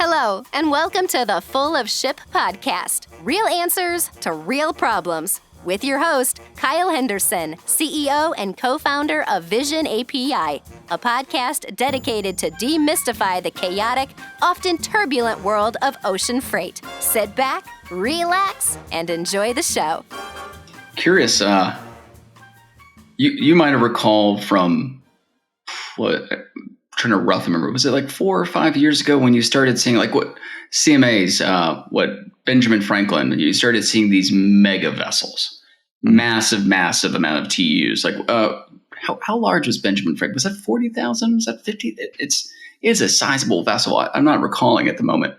Hello, and welcome to the Full of Ship podcast. Real answers to real problems. With your host, Kyle Henderson, CEO and co-founder of VIZION API, a podcast dedicated to demystify the chaotic, often turbulent world of ocean freight. Sit back, relax, and enjoy the show. Curious, you might have recalled from what, I'm trying to roughly remember, was it like 4 or 5 years ago when you started seeing like what CMAs, what Benjamin Franklin, you started seeing these mega vessels, massive amount of TEUs. Like, how large was Benjamin Franklin? Was that 40,000? Was that 50? It's a sizable vessel. I'm not recalling at the moment,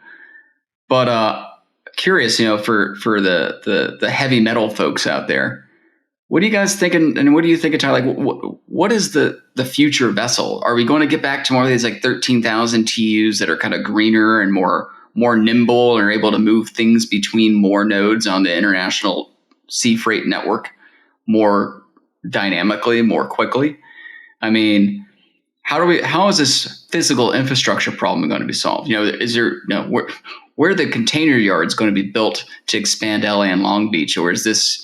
but curious, for the heavy metal folks out there. What are you guys thinking? And what do you think, Tyler? Like, what is the future vessel? Are we going to get back to more of these like 13,000 TEUs that are kind of greener and more nimble and are able to move things between more nodes on the international sea freight network more dynamically, more quickly? I mean, how is this physical infrastructure problem going to be solved? Is there where are the container yards going to be built to expand LA and Long Beach, or is this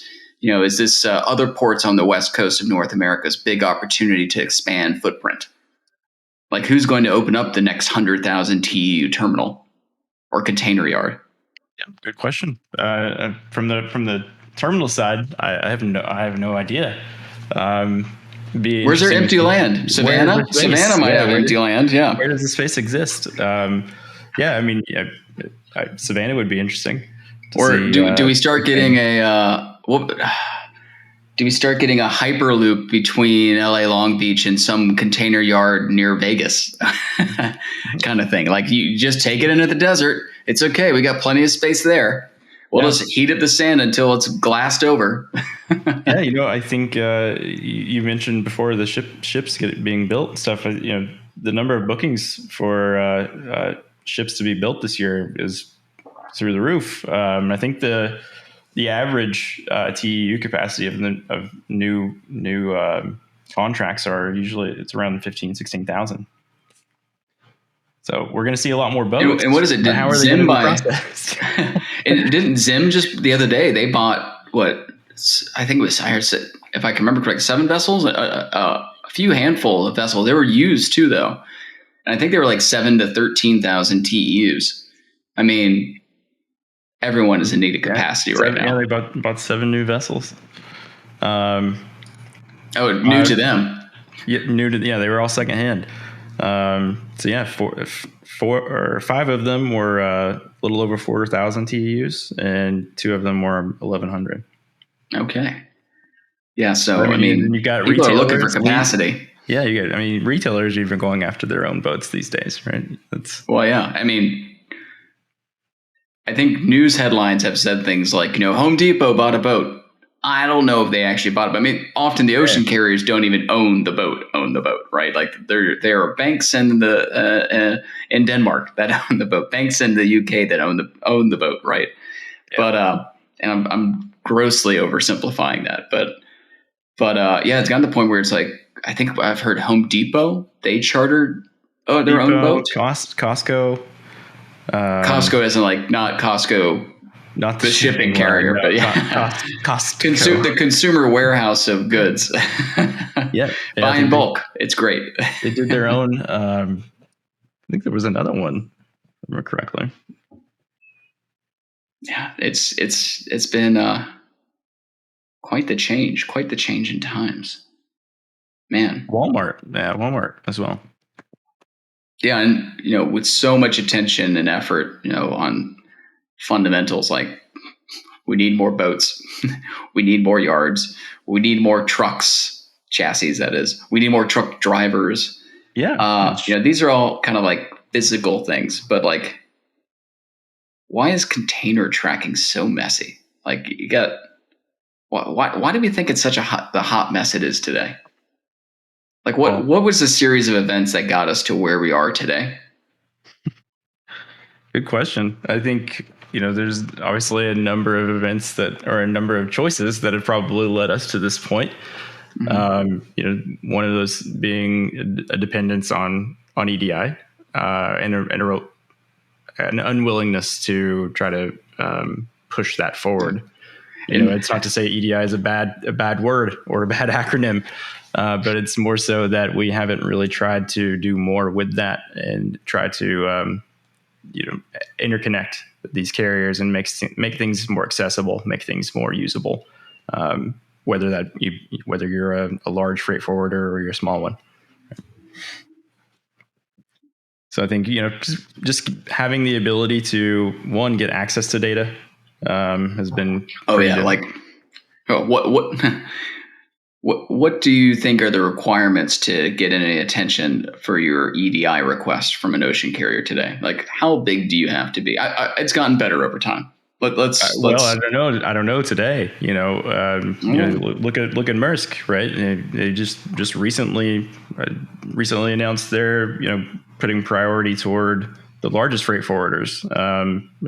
other ports on the west coast of North America's big opportunity to expand footprint? Like, who's going to open up the next 100,000 TEU terminal or container yard? Yeah, good question. From the terminal side, I have no idea. Where's there empty land? Savannah might have empty land. Yeah. Where does the space exist? Savannah would be interesting. Or do we start getting do we start getting a hyperloop between LA Long Beach and some container yard near Vegas kind of thing? Like, you just take it into the desert. It's okay. We got plenty of space there. We'll just heat up the sand until it's glassed over. Yeah, I think you mentioned before the ships being built and stuff. The number of bookings for ships to be built this year is through the roof. I think the average TEU capacity of new contracts are usually it's around 16,000. So we're going to see a lot more boats. And what is it? How are they going to be processed? And didn't Zim just the other day, they bought what I think it was, if I can remember correctly, 7 vessels, a few handful of vessels. They were used too, though. And I think they were like 7,000 to 13,000 TEUs. I mean, everyone is in need of capacity right now. Yeah, they bought 7 new vessels. New to them. Yeah, they were all secondhand. 4 or 5 of them were a little over 4,000 TEUs, and 2 of them were 1,100. Okay. Yeah, so I mean you got people retailers are looking for capacity. Retailers are even going after their own boats these days, right? Well, yeah. I mean, I think news headlines have said things like, Home Depot bought a boat. I don't know if they actually bought it. But I mean, often the ocean carriers don't even own the boat, right? Like there are banks in in Denmark that own the boat, banks in the UK that own the boat, right? Yeah. But and I'm grossly oversimplifying that, but it's gotten to the point where it's like, I think I've heard Home Depot, they chartered their own boat. Costco. Costco isn't like, not Costco, not the shipping carrier, but Costco. The consumer warehouse of goods. Buy in bulk. It's great. They did their own. I think there was another one, if I remember correctly. Yeah, it's been quite the change in times, man. Walmart as well. Yeah, and with so much attention and effort, on fundamentals like we need more boats, we need more yards, we need more trucks, chassis. That is, we need more truck drivers. Yeah, these are all kind of like physical things, but like, why is container tracking so messy? Like, you got why do we think it's such the hot mess it is today? Like, what was the series of events that got us to where we are today? Good question. I think, there's obviously a number of events a number of choices that have probably led us to this point. Mm-hmm. One of those being a dependence on EDI, an unwillingness to try to push that forward. It's not to say EDI is a bad word or a bad acronym, but it's more so that we haven't really tried to do more with that and try to interconnect these carriers and make things more accessible, make things more usable. Whether you're a large freight forwarder or you're a small one. So I think just having the ability to get access to data has been. What do you think are the requirements to get any attention for your EDI request from an ocean carrier today? Like, how big do you have to be? It's gotten better over time. Let's. I don't know. I don't know today. Look at Maersk, right? They just recently announced they're putting priority toward the largest freight forwarders,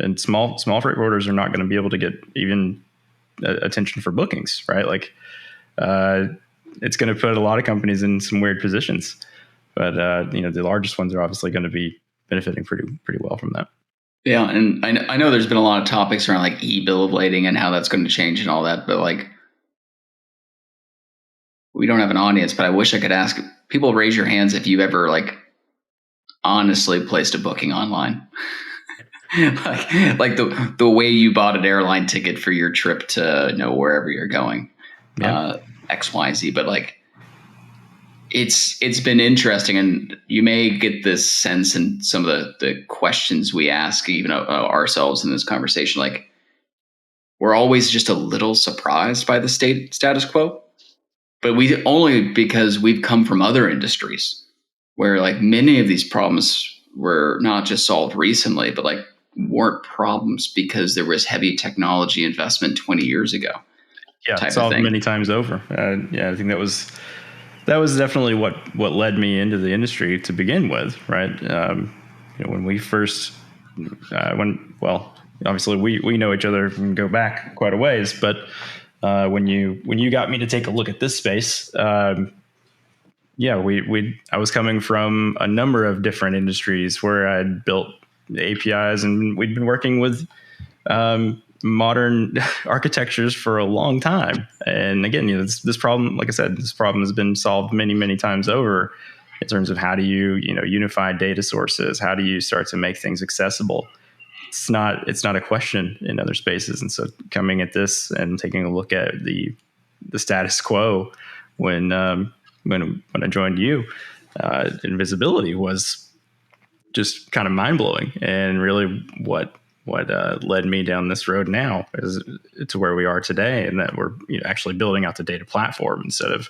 and small freight forwarders are not going to be able to get even attention for bookings, right? Like, it's going to put a lot of companies in some weird positions, but the largest ones are obviously going to be benefiting pretty well from that. Yeah, and I know there's been a lot of topics around like e-bill of lading and how that's going to change and all that, but like, we don't have an audience, but I wish I could ask people, raise your hands if you've ever like honestly placed a booking online. like the way you bought an airline ticket for your trip to wherever you're going. Yeah. XYZ, but like it's been interesting, and you may get this sense in some of the questions we ask even ourselves in this conversation, like we're always just a little surprised by the status quo, but we only because we've come from other industries where like many of these problems were not just solved recently, but like weren't problems because there was heavy technology investment 20 years ago. Yeah, solved many times over. I think that was definitely what led me into the industry to begin with, right? When we first, obviously we know each other and go back quite a ways, but when you got me to take a look at this space, I was coming from a number of different industries where I'd built APIs, and we'd been working with modern architectures for a long time. And again, this problem, like I said, this problem has been solved many, many times over in terms of how do you, unify data sources? How do you start to make things accessible? It's not a question in other spaces. And so coming at this and taking a look at the status quo when I joined you in visibility was just kind of mind blowing, and really what led me down this road now is to where we are today, and that we're actually building out the data platform instead of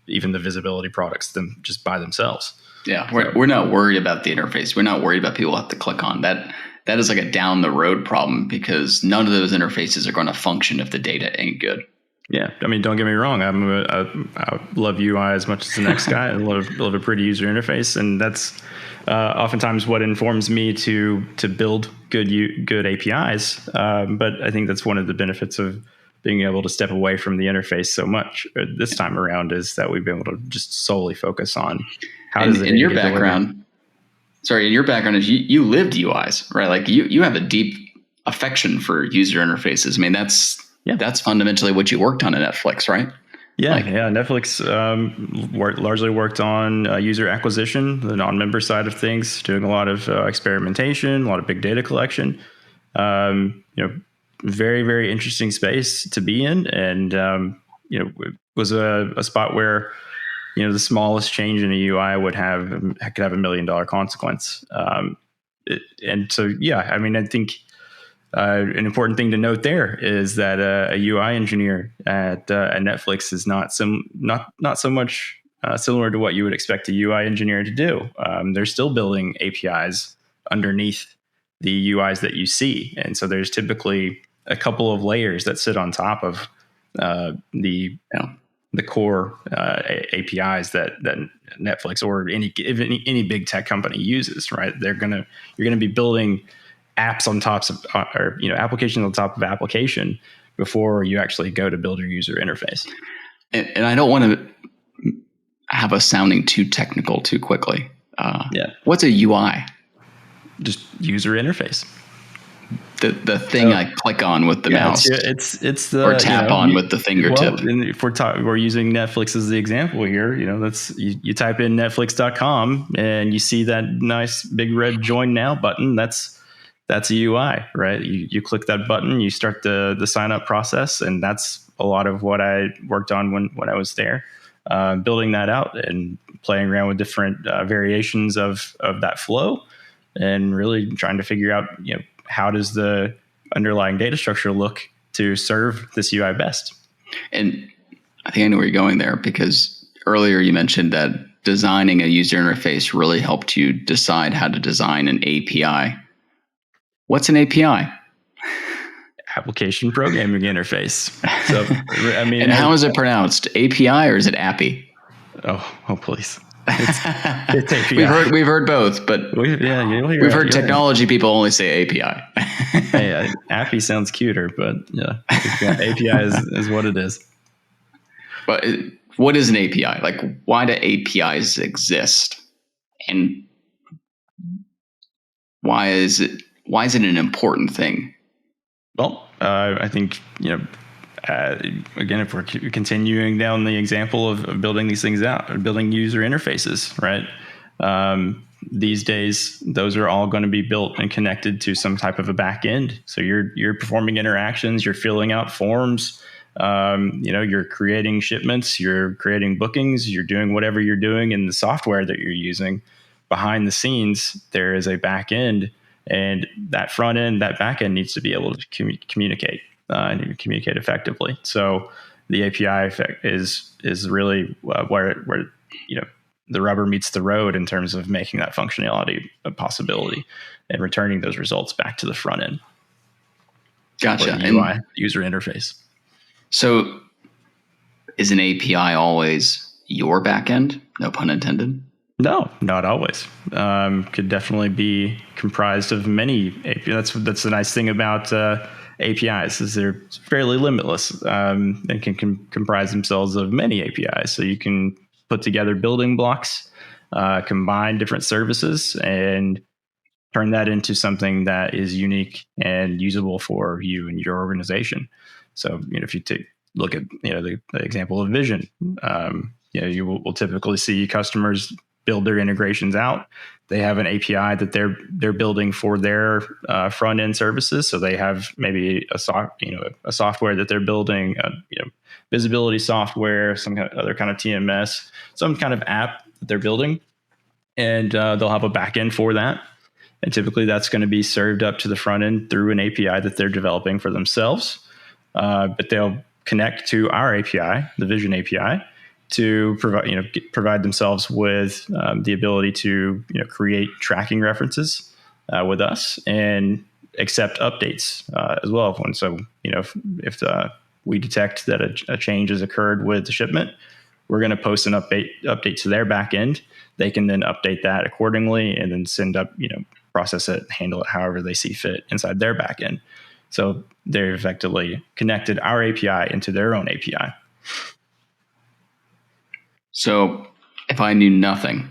even the visibility products them just by themselves. Yeah, we're not worried about the interface. We're not worried about people have to click on that. That is like a down the road problem, because none of those interfaces are going to function if the data ain't good. Yeah, I mean, don't get me wrong. I love UI as much as the next guy. I love a pretty user interface, and that's oftentimes what informs me to build good APIs. But I think that's one of the benefits of being able to step away from the interface so much this time around, is that we've been able to just solely focus on how does it. In your background, is you lived UIs, right? Like you have a deep affection for user interfaces. I mean, that's fundamentally what you worked on at Netflix, right? Yeah, Netflix largely worked on user acquisition, the non-member side of things, doing a lot of experimentation, a lot of big data collection. Very, very interesting space to be in, and it was a spot where the smallest change in a UI could have $1 million consequence. And so, I mean, I think. An important thing to note there is that a UI engineer at Netflix is not so much similar to what you would expect a UI engineer to do. They're still building APIs underneath the UIs that you see, and so there's typically a couple of layers that sit on top of the core APIs that Netflix or any big tech company uses. Right? You're gonna be building apps on top of, or applications on top of application before you actually go to build your user interface. And I don't want to have us sounding too technical too quickly. What's a UI? just user interface. The thing I click on with the mouse, it's the or tap on with the fingertip. Well, if we're using Netflix as the example here, that's you type in netflix.com and you see that nice big red join now button. That's a UI, right? You click that button, you start the sign up process, and that's a lot of what I worked on when I was there, building that out and playing around with different variations of that flow, and really trying to figure out, how does the underlying data structure look to serve this UI best? And I think I know where you're going there, because earlier you mentioned that designing a user interface really helped you decide how to design an API. What's an API? Application programming interface. So, I mean, and how is it pronounced? API or is it API? Oh, please. It's API. We've heard both, but we've heard technology people only say API. Hey, API sounds cuter, but yeah, API is what it is. But what is an API? Like, why do APIs exist, and why is it an important thing? Well, I think again, if we're continuing down the example of building these things out, or building user interfaces, right? These days, those are all going to be built and connected to some type of a back end. So you're performing interactions, you're filling out forms, you're creating shipments, you're creating bookings, you're doing whatever you're doing in the software that you're using. Behind the scenes, there is a back end, and that front end, that back end needs to be able to communicate. And communicate effectively. So the API effect is really where the rubber meets the road in terms of making that functionality a possibility and returning those results back to the front end. Gotcha. Or the UI, user interface. So is an API always your back end? No pun intended. No, not always. Could definitely be comprised of many APIs. That's the nice thing about APIs, is they're fairly limitless, and can comprise themselves of many APIs. So you can put together building blocks, combine different services, and turn that into something that is unique and usable for you and your organization. So if you look at the example of Vision, you will typically see customers build their integrations out. They have an API that they're building for their front end services. So they have maybe a software that they're building, visibility software, some kind of other kind of TMS, some kind of app that they're building, and they'll have a backend for that. And typically that's going to be served up to the front end through an API that they're developing for themselves. But they'll connect to our API, the Vision API, to provide themselves with the ability to create tracking references with us and accept updates as well. And so if we detect that a change has occurred with the shipment, we're going to post an update to their back end. They can then update that accordingly and then send up, process it, handle it however they see fit inside their back end. So they've effectively connected our API into their own API. So if I knew nothing,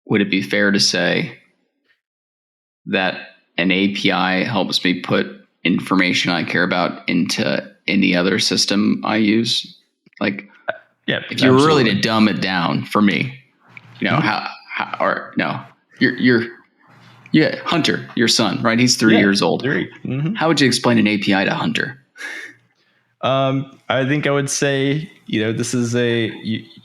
would it be fair to say that an API helps me put information I care about into any other system I use? Like, if you were really to dumb it down for me, Hunter, your son, right? He's 3 years old. Mm-hmm. How would you explain an API to Hunter? I think I would say, this is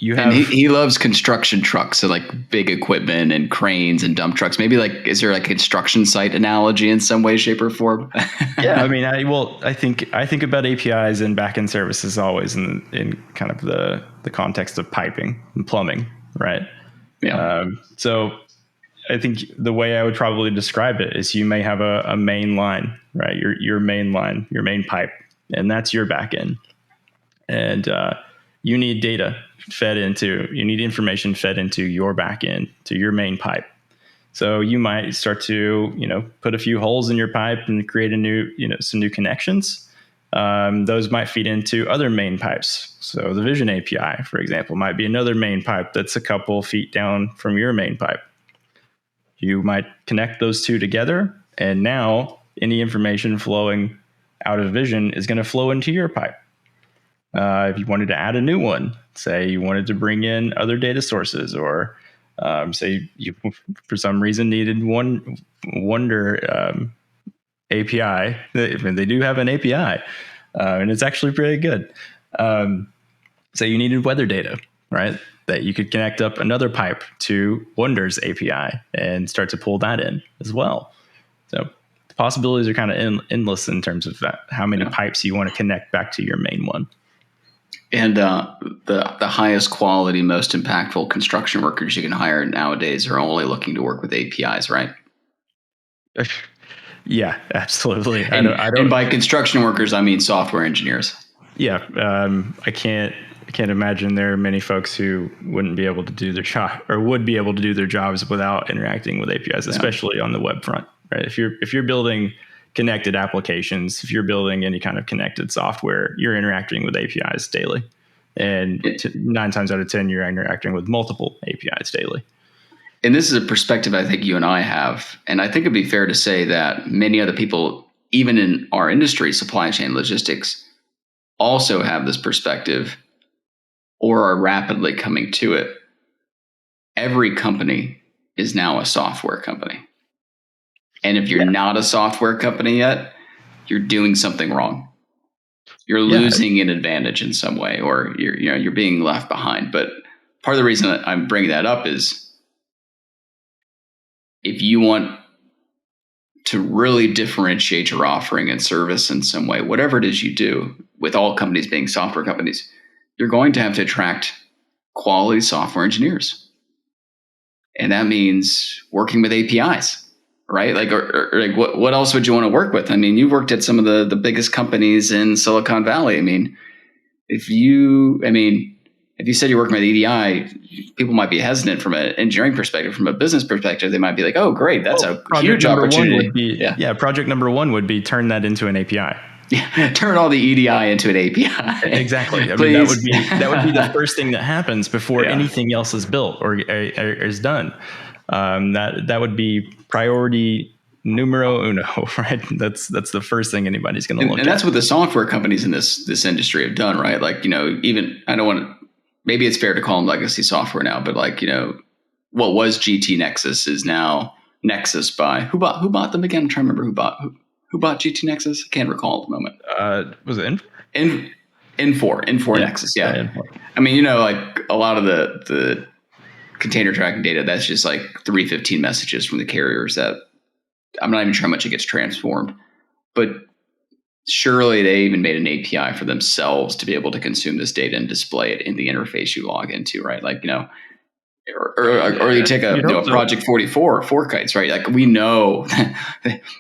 you have. And he loves construction trucks, so like big equipment and cranes and dump trucks. Maybe is there a construction site analogy in some way, shape, or form? Yeah, I mean, I think about APIs and backend services always in kind of the context of piping and plumbing, right? Yeah. So I think the way I would probably describe it is you may have a main line, right? Your main line, your main pipe. And that's your backend. And you need data you need information fed into your backend, to your main pipe. So you might start to, put a few holes in your pipe and create some new connections. Those might feed into other main pipes. So the Vision API, for example, might be another main pipe that's a couple feet down from your main pipe. You might connect those two together, and now any information flowing out of Vision is going to flow into your pipe. If you wanted to add a new one, say you wanted to bring in other data sources, or say you for some reason needed Wonder API. They do have an API, and it's actually pretty good. Say you needed weather data, right? That you could connect up another pipe to Wonder's API and start to pull that in as well. So the possibilities are kind of endless in terms of how many pipes you want to connect back to your main one. And the highest quality, most impactful construction workers you can hire nowadays are only looking to work with APIs, right? Yeah, absolutely. And by construction workers, I mean software engineers. Yeah, I can't imagine there are many folks who wouldn't be able to do their job or would be able to do their jobs without interacting with APIs, especially on the web front. Right? If you're building connected applications, if you're building any kind of connected software, you're interacting with APIs daily, and 9 times out of 10, you're interacting with multiple APIs daily. And this is a perspective I think you and I have, and I think it'd be fair to say that many other people, even in our industry, supply chain logistics, also have this perspective or are rapidly coming to it. Every company is now a software company. And if you're not a software company yet, you're doing something wrong. You're losing an advantage in some way, or you're being left behind. But part of the reason that I'm bringing that up is if you want to really differentiate your offering and service in some way, whatever it is you do, with all companies being software companies, you're going to have to attract quality software engineers. And that means working with APIs. Right? Like, or like what else would you want to work with? I mean, you worked at some of the biggest companies in Silicon Valley. I mean, if you said you're working with EDI, people might be hesitant from an engineering perspective. From a business perspective, they might be like, oh, great, that's a huge opportunity. Project number one would be turn that into an API. Yeah, turn all the EDI into an API. Exactly. I mean, that would be the first thing that happens before anything else is built or is done. That would be priority numero uno, right? That's the first thing anybody's going to look at. And that's what the software companies in this industry have done, right? Like, even I don't want to. Maybe it's fair to call them legacy software now, but like, what was GT Nexus is now Nexus by who bought them again? I'm trying to remember who bought GT Nexus. I can't recall at the moment. Was it Infor Nexus? Yeah. Infor. I mean, like a lot of the container tracking data, that's just like 315 messages from the carriers that I'm not even sure how much it gets transformed, but surely they even made an API for themselves to be able to consume this data and display it in the interface you log into, right? Like, or you take a Project 44 or Forkites, right? Like, we know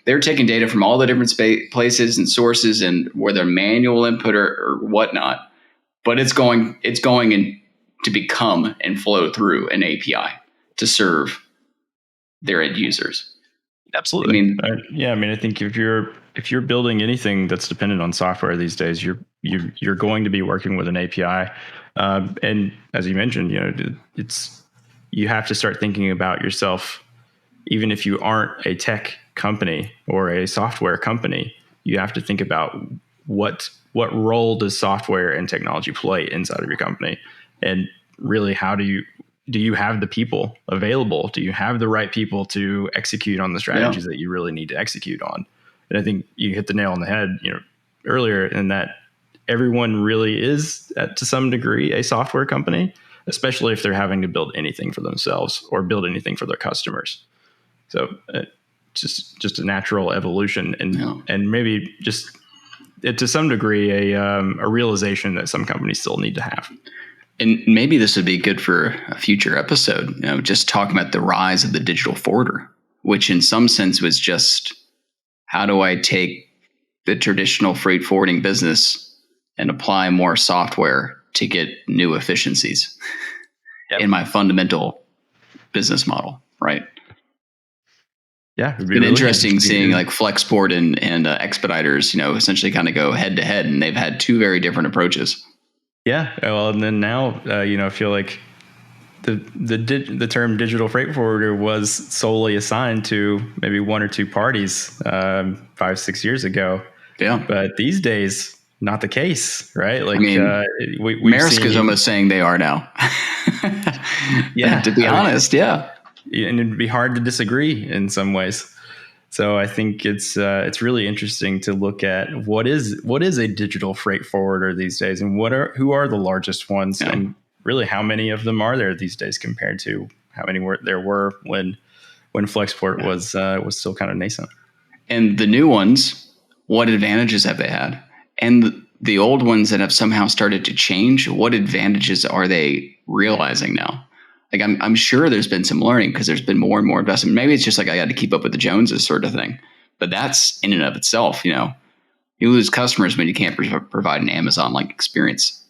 they're taking data from all the different places and sources and whether manual input or whatnot, but it's going in to become and flow through an API to serve their end users. Absolutely. I think if you're building anything that's dependent on software these days, you're going to be working with an API. And as you mentioned, you have to start thinking about yourself, even if you aren't a tech company or a software company, you have to think about what role does software and technology play inside of your company. And really, how do you have the people available? Do you have the right people to execute on the strategies that you really need to execute on? And I think you hit the nail on the head, earlier, in that everyone really is, to some degree, a software company, especially if they're having to build anything for themselves or build anything for their customers. So just a natural evolution, and maybe just to some degree a realization that some companies still need to have. And maybe this would be good for a future episode, just talking about the rise of the digital forwarder, which in some sense was just, how do I take the traditional freight forwarding business and apply more software to get new efficiencies in my fundamental business model, right? Yeah, it's been really interesting seeing like Flexport and Expeditors, essentially kind of go head to head, and they've had two very different approaches. Yeah, well, and then now, I feel like the term digital freight forwarder was solely assigned to maybe one or two parties 5-6 years ago. Yeah. But these days, not the case, right? Like, I mean, we've Maersk seen is almost saying they are now. Yeah, To be honest, yeah. And it'd be hard to disagree in some ways. So I think it's really interesting to look at what is a digital freight forwarder these days, and who are the largest ones, Yeah. and really how many of them are there these days compared to how many there were when Flexport was still kind of nascent. And the new ones, what advantages have they had? And the old ones that have somehow started to change, what advantages are they realizing now? Like I'm sure there's been some learning because there's been more and more investment. Maybe it's just like I got to keep up with the Joneses sort of thing. But that's in and of itself, you lose customers when you can't provide an Amazon-like experience.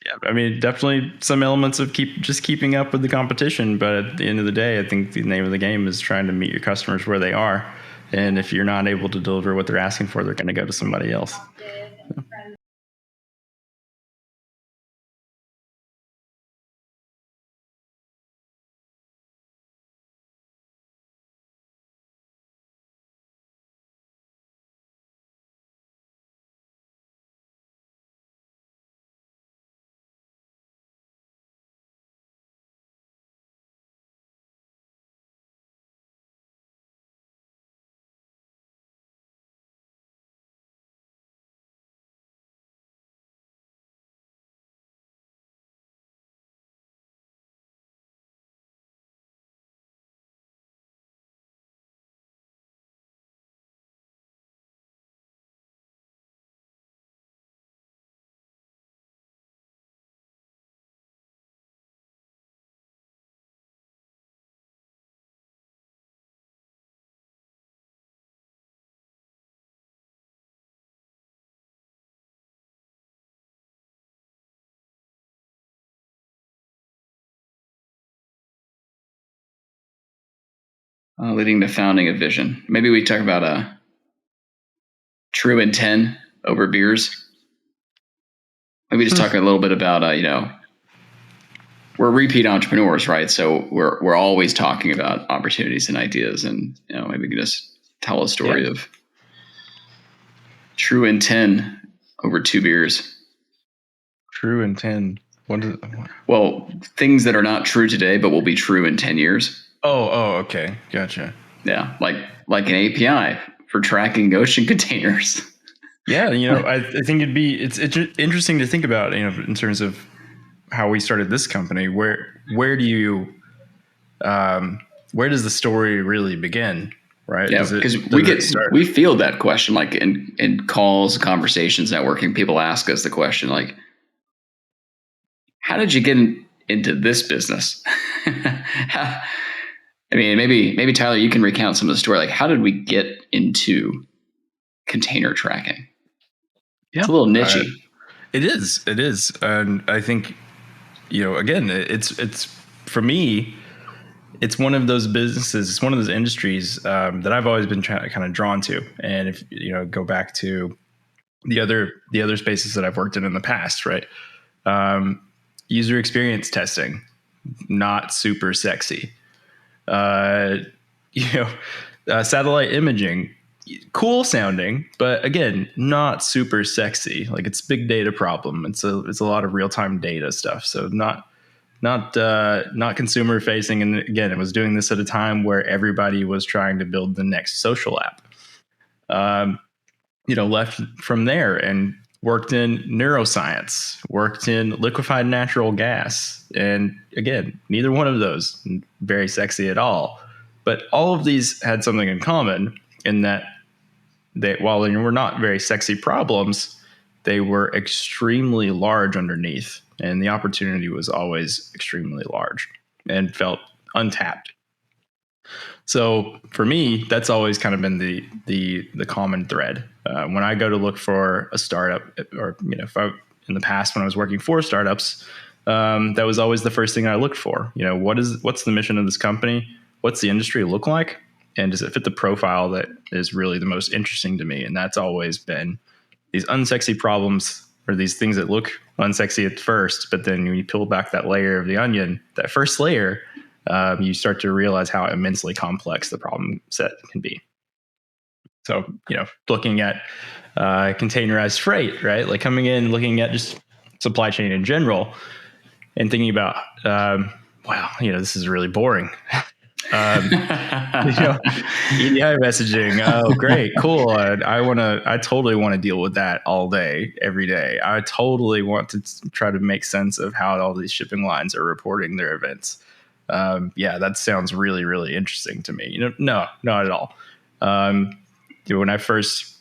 Yeah, I mean, definitely some elements of keeping up with the competition. But at the end of the day, I think the name of the game is trying to meet your customers where they are. And if you're not able to deliver what they're asking for, they're going to go to somebody else. Leading the founding of Vision. Maybe we talk about true intent over beers. Maybe just talk a little bit about, we're repeat entrepreneurs, right? So we're always talking about opportunities and ideas, and maybe we can just tell a story of true intent over two beers. True intent. Well, things that are not true today, but will be true in 10 years. Oh, okay, gotcha. Yeah, like an API for tracking ocean containers. Yeah, I think it's interesting to think about, in terms of how we started this company. Where does the story really begin, right? Yeah, because we field that question, like in calls, conversations, networking. People ask us the question, like, how did you get into this business? I mean, maybe Tyler, you can recount some of the story. Like, how did we get into container tracking? Yeah, it's a little niche. It is, and I think again, it's for me, it's one of those businesses, it's one of those industries that I've always been kind of drawn to. And if go back to the other spaces that I've worked in the past, right? User experience testing, not super sexy. Satellite imaging, cool sounding, but again, not super sexy. Like, it's big data problem. It's a lot of real time data stuff. So not consumer facing. And again, it was doing this at a time where everybody was trying to build the next social app. Left from there and worked in neuroscience, worked in liquefied natural gas. And again, neither one of those very sexy at all. But all of these had something in common, in that while they were not very sexy problems, they were extremely large underneath. And the opportunity was always extremely large and felt untapped. So for me, that's always kind of been the common thread. When I go to look for a startup, or in the past when I was working for startups, that was always the first thing I looked for. What's the mission of this company? What's the industry look like? And does it fit the profile that is really the most interesting to me? And that's always been these unsexy problems or these things that look unsexy at first, but then when you peel back that layer of the onion, that first layer, you start to realize how immensely complex the problem set can be. So, looking at containerized freight, right? Like coming in, looking at just supply chain in general, and thinking about, wow, this is really boring. EDI messaging. Oh, great, cool. I totally want to deal with that all day, every day. I totally want to try to make sense of how all these shipping lines are reporting their events. That sounds really, really interesting to me. No, not at all. When you and I first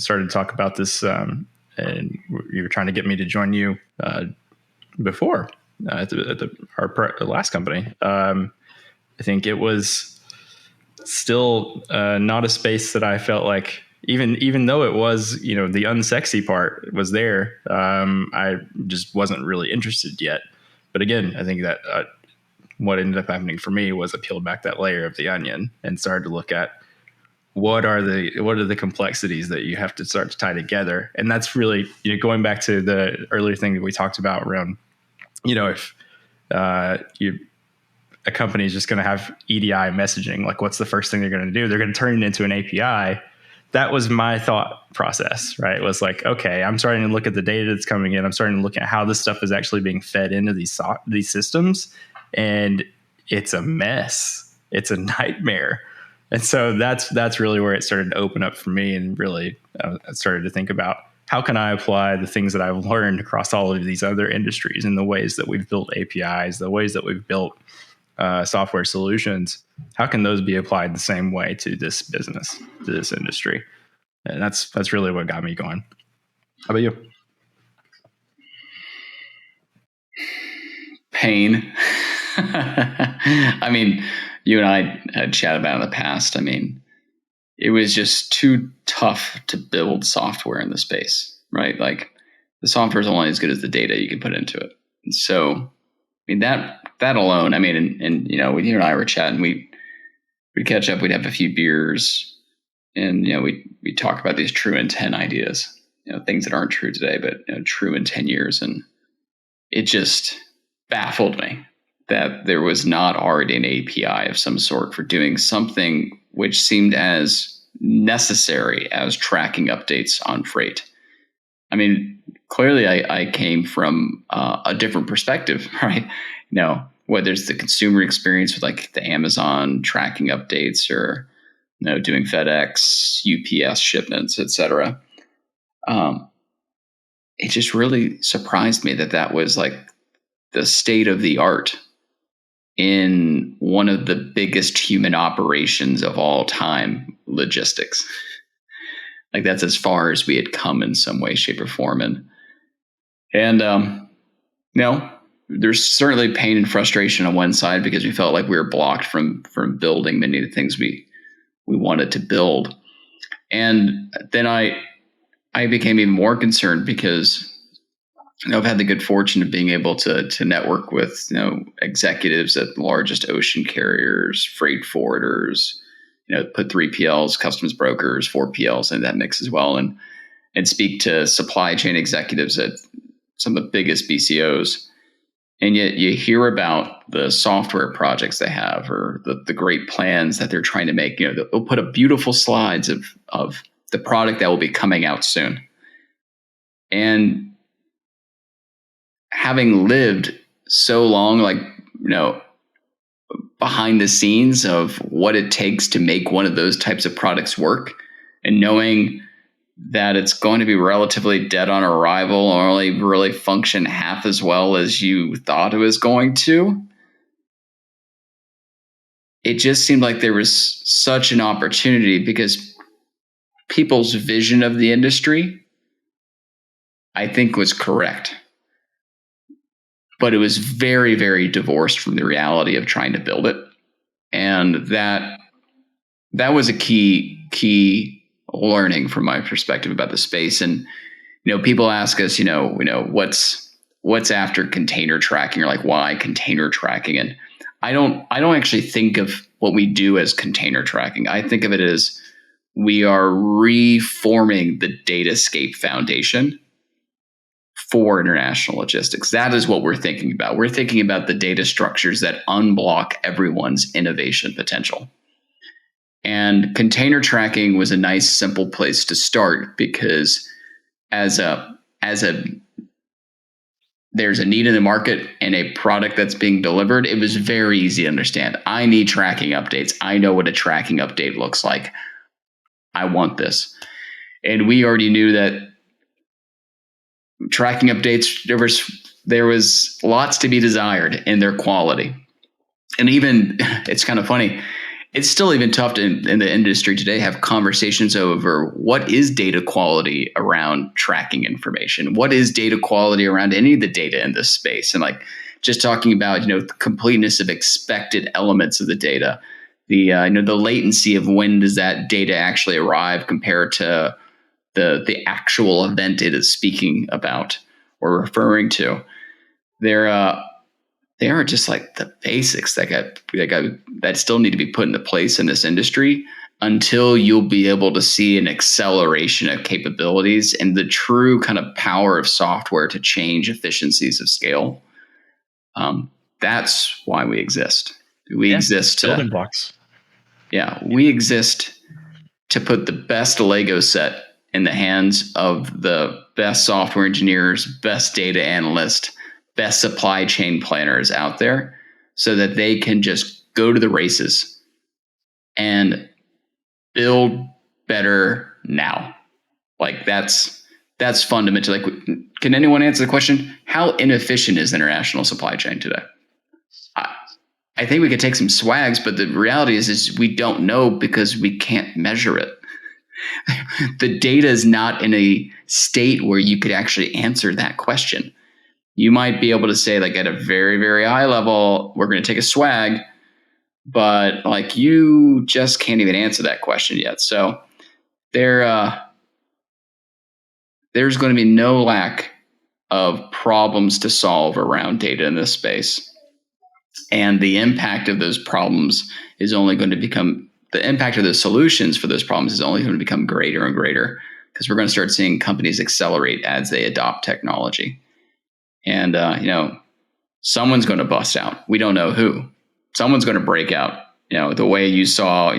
started to talk about this, and you were trying to get me to join you before at our last company. I think it was still not a space that I felt like, even though it was, the unsexy part was there, I just wasn't really interested yet. But again, I think that what ended up happening for me was I peeled back that layer of the onion and started to look at what are the complexities that you have to start to tie together. And that's really, going back to the earlier thing that we talked about around, if a company is just going to have EDI messaging, like what's the first thing they're going to do? They're going to turn it into an API. That was my thought process, right? It was like, okay, I'm starting to look at the data that's coming in. I'm starting to look at how this stuff is actually being fed into these systems. And it's a mess. It's a nightmare. And so that's really where it started to open up for me, and really I started to think about how can I apply the things that I've learned across all of these other industries, and the ways that we've built APIs, the ways that we've built software solutions. How can those be applied the same way to this business, to this industry? And that's really what got me going. How about you? Pain. I mean, you and I had chatted about it in the past. I mean, it was just too tough to build software in the space, right? Like the software is only as good as the data you can put into it. And so, I mean, that alone, I mean, and when you and I were chatting, we'd catch up, we'd have a few beers, and, we'd talk about these true in 10 ideas, things that aren't true today, but true in 10 years. And it just baffled me that there was not already an API of some sort for doing something which seemed as necessary as tracking updates on freight. I mean, clearly I came from a different perspective, right? Whether it's the consumer experience with like the Amazon tracking updates, or, doing FedEx, UPS shipments, etc. It just really surprised me that was like the state of the art in one of the biggest human operations of all time, logistics. Like that's as far as we had come in some way, shape, or form. And there's certainly pain and frustration on one side, because we felt like we were blocked from building many of the things we wanted to build. And then I became even more concerned, because I've had the good fortune of being able to network with executives at the largest ocean carriers, freight forwarders, put 3PLs, customs brokers, 4PLs in that mix as well, and speak to supply chain executives at some of the biggest BCOs. And yet you hear about the software projects they have, or the great plans that they're trying to make. They'll put up beautiful slides of the product that will be coming out soon. And having lived so long, behind the scenes of what it takes to make one of those types of products work, and knowing that it's going to be relatively dead on arrival, or only really function half as well as you thought it was going to, it just seemed like there was such an opportunity, because people's vision of the industry, I think, was correct. But it was very, very divorced from the reality of trying to build it. And that was a key learning from my perspective about the space. And, people ask us, what's after container tracking, or like, why container tracking? And I don't actually think of what we do as container tracking. I think of it as we are reforming the datascape foundation for international logistics. That is what we're thinking about. We're thinking about the data structures that unblock everyone's innovation potential. And container tracking was a nice, simple place to start because as there's a need in the market and a product that's being delivered, it was very easy to understand. I need tracking updates. I know what a tracking update looks like. I want this. And we already knew that tracking updates, there was lots to be desired in their quality. And even, it's kind of funny, it's still even tough in the industry today have conversations over what is data quality around tracking information? What is data quality around any of the data in this space? And like just talking about, the completeness of expected elements of the data, the latency of when does that data actually arrive compared to the actual event it is speaking about or referring to. They are just like the basics that still need to be put into place in this industry until you'll be able to see an acceleration of capabilities and the true kind of power of software to change efficiencies of scale. That's why we exist. We exist to building blocks. Yeah, we exist to put the best Lego set in the hands of the best software engineers, best data analysts, best supply chain planners out there so that they can just go to the races and build better now. Like that's fundamental. Like, can anyone answer the question? How inefficient is international supply chain today? I think we could take some swags, but the reality is we don't know because we can't measure it. The data is not in a state where you could actually answer that question. You might be able to say, like, at a very, very high level, we're going to take a swag, but like you just can't even answer that question yet. So there's going to be no lack of problems to solve around data in this space. And the impact of those problems is only going to become, the impact of the solutions for those problems is only going to become greater and greater because we're going to start seeing companies accelerate as they adopt technology. And, someone's going to bust out. We don't know who. Someone's going to break out, the way you saw,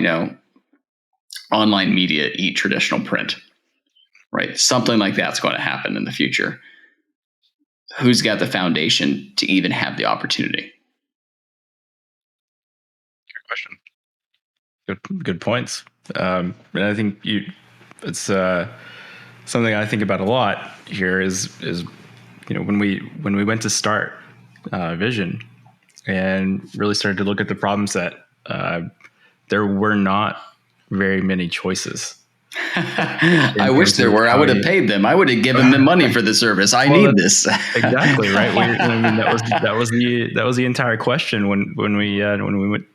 online media eat traditional print, right? Something like that's going to happen in the future. Who's got the foundation to even have the opportunity? Good points. And I think it's something I think about a lot here is when we went to start Vision and really started to look at the problem set, there were not very many choices. I wish there were. I would have paid them. I would have given them money for the service. I need this. Exactly right. That was the entire question when we went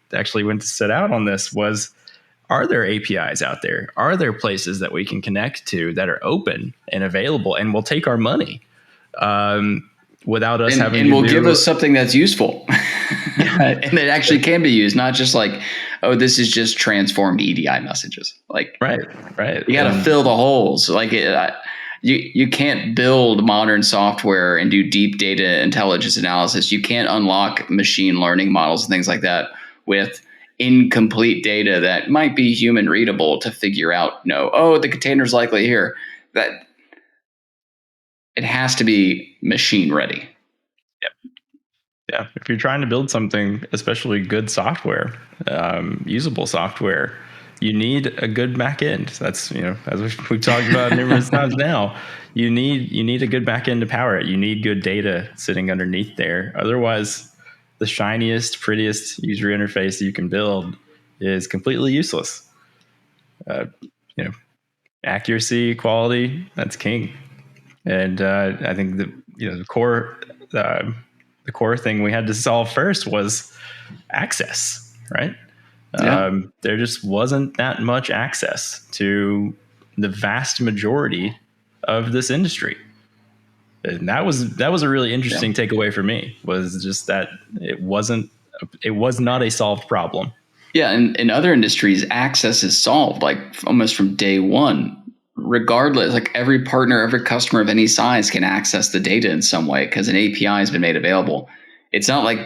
to set out on this was, are there APIs out there? Are there places that we can connect to that are open and available and will take our money without us having and will give us something that's useful and that actually can be used, not just like, oh, this is just transformed EDI messages. Like, right. You got to fill the holes. Like, you can't build modern software and do deep data intelligence analysis. You can't unlock machine learning models and things like that with incomplete data that might be human readable to figure out, the container's likely here. That it has to be machine ready. Yep. Yeah. If you're trying to build something, especially good software, usable software, you need a good back end. That's, as we've talked about numerous times now, you need a good back end to power it. You need good data sitting underneath there. Otherwise, the shiniest, prettiest user interface you can build is completely useless. Accuracy, quality, that's king. And I think the core thing we had to solve first was access, right? Yeah. There just wasn't that much access to the vast majority of this industry. And that was a really interesting takeaway for me, was just that it was not a solved problem. Yeah. In other industries, access is solved like almost from day one. regardless, like every partner, every customer of any size can access the data in some way because an API has been made available. It's not like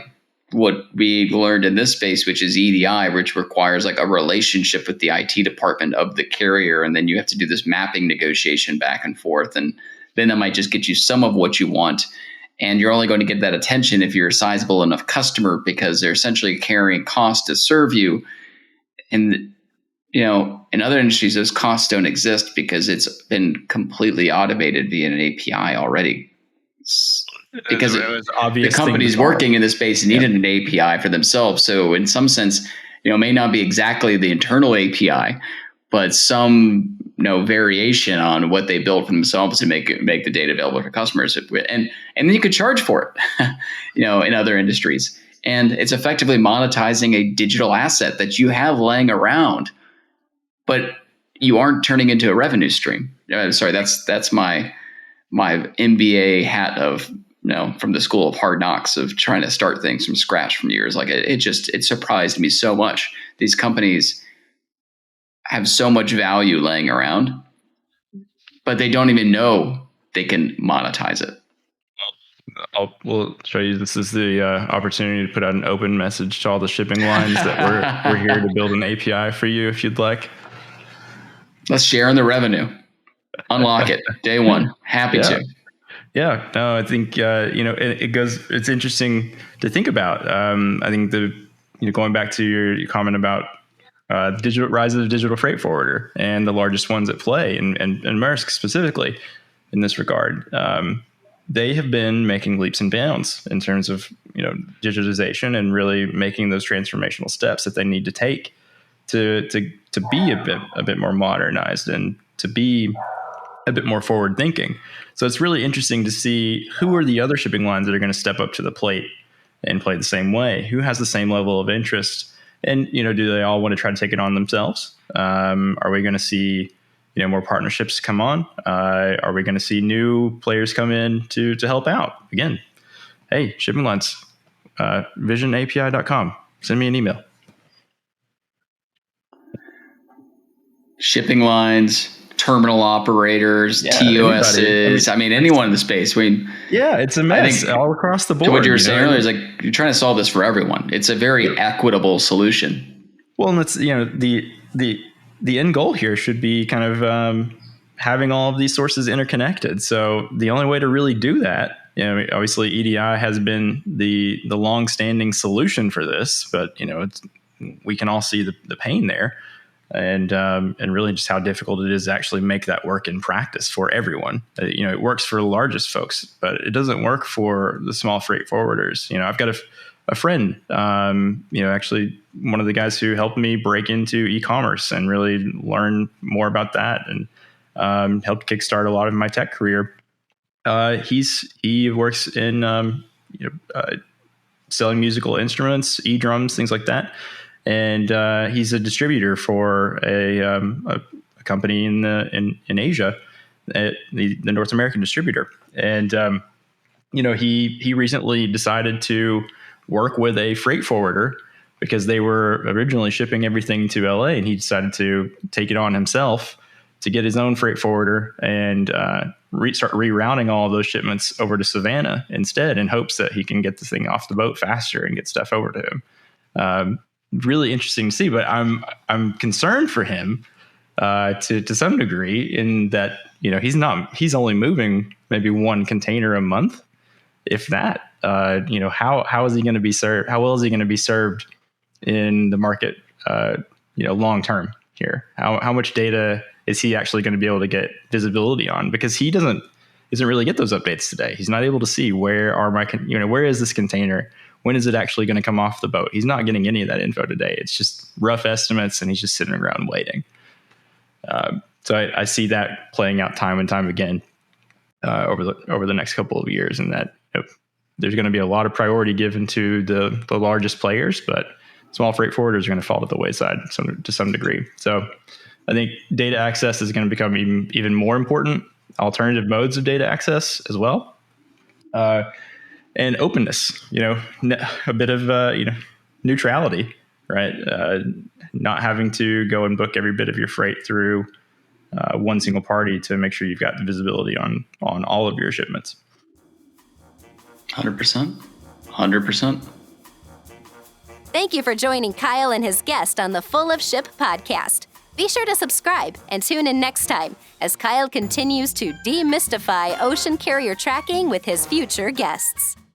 what we learned in this space, which is EDI, which requires like a relationship with the IT department of the carrier. And then you have to do this mapping negotiation back and forth. And then that might just get you some of what you want. And you're only going to get that attention if you're a sizable enough customer, because they're essentially carrying cost to serve you. And, you know, in other industries, those costs don't exist because it's been completely automated via an API already. Because the companies working in this space needed an API for themselves. So in some sense, you know, it may not be exactly the internal API, but some, you know, variation on what they built for themselves to make the data available for customers. And then you could charge for it, you know, in other industries. And it's effectively monetizing a digital asset that you have laying around, but you aren't turning into a revenue stream. Sorry, that's my MBA hat of, you know, from the school of hard knocks of trying to start things from scratch from years. Like it surprised me so much. These companies have so much value laying around, but they don't even know they can monetize it. We'll show you. This is the opportunity to put out an open message to all the shipping lines that we're here to build an API for you if you'd like. Let's share in the revenue. Unlock it. Day one. Happy to. Yeah, no, I think, you know, it's interesting to think about. I think going back to your comment about digital rise of the digital freight forwarder and the largest ones at play and Maersk specifically in this regard, they have been making leaps and bounds in terms of, you know, digitization and really making those transformational steps that they need to take to be a bit more modernized and to be a bit more forward thinking. So it's really interesting to see who are the other shipping lines that are going to step up to the plate and play the same way. Who has the same level of interest, and, you know, do they all want to try to take it on themselves? Are we going to see, you know, more partnerships come on? Are we going to see new players come in to help out? Again, hey, shipping lines, visionapi.com. Send me an email. Shipping lines, terminal operators, TOSs. I mean, anyone in the space. It's a mess all across the board. To what you were saying earlier is like you're trying to solve this for everyone. It's a very equitable solution. Well, and that's, you know, the end goal here should be kind of having all of these sources interconnected. So the only way to really do that, you know, obviously EDI has been the long-standing solution for this, but, you know, we can all see the pain there. And really just how difficult it is to actually make that work in practice for everyone. You know, it works for the largest folks, but it doesn't work for the small freight forwarders. You know, I've got a friend, you know, actually one of the guys who helped me break into e-commerce and really learn more about that and helped kickstart a lot of my tech career. He works in selling musical instruments, e-drums, things like that. And he's a distributor for a company in Asia, the North American distributor. And you know, he recently decided to work with a freight forwarder because they were originally shipping everything to LA, and he decided to take it on himself to get his own freight forwarder and start rerouting all of those shipments over to Savannah instead, in hopes that he can get the thing off the boat faster and get stuff over to him. Really interesting to see, but I'm concerned for him to some degree, in that, you know, he's only moving maybe one container a month, if that. You know, how is he going to be served? How well is he going to be served in the market? You know, long term here. How much data is he actually going to be able to get visibility on? Because he doesn't really get those updates today. He's not able to see where is this container. When is it actually going to come off the boat? He's not getting any of that info today. It's just rough estimates, and he's just sitting around waiting. So I see that playing out time and time again over the next couple of years, and that, you know, there's going to be a lot of priority given to the largest players, but small freight forwarders are going to fall to the wayside to some degree. So I think data access is going to become even more important. Alternative modes of data access as well. And openness, you know, a bit of, you know, neutrality, right? Not having to go and book every bit of your freight through one single party to make sure you've got visibility on all of your shipments. 100%. 100%. Thank you for joining Kyle and his guest on the Full of Ship podcast. Be sure to subscribe and tune in next time as Kyle continues to demystify ocean carrier tracking with his future guests.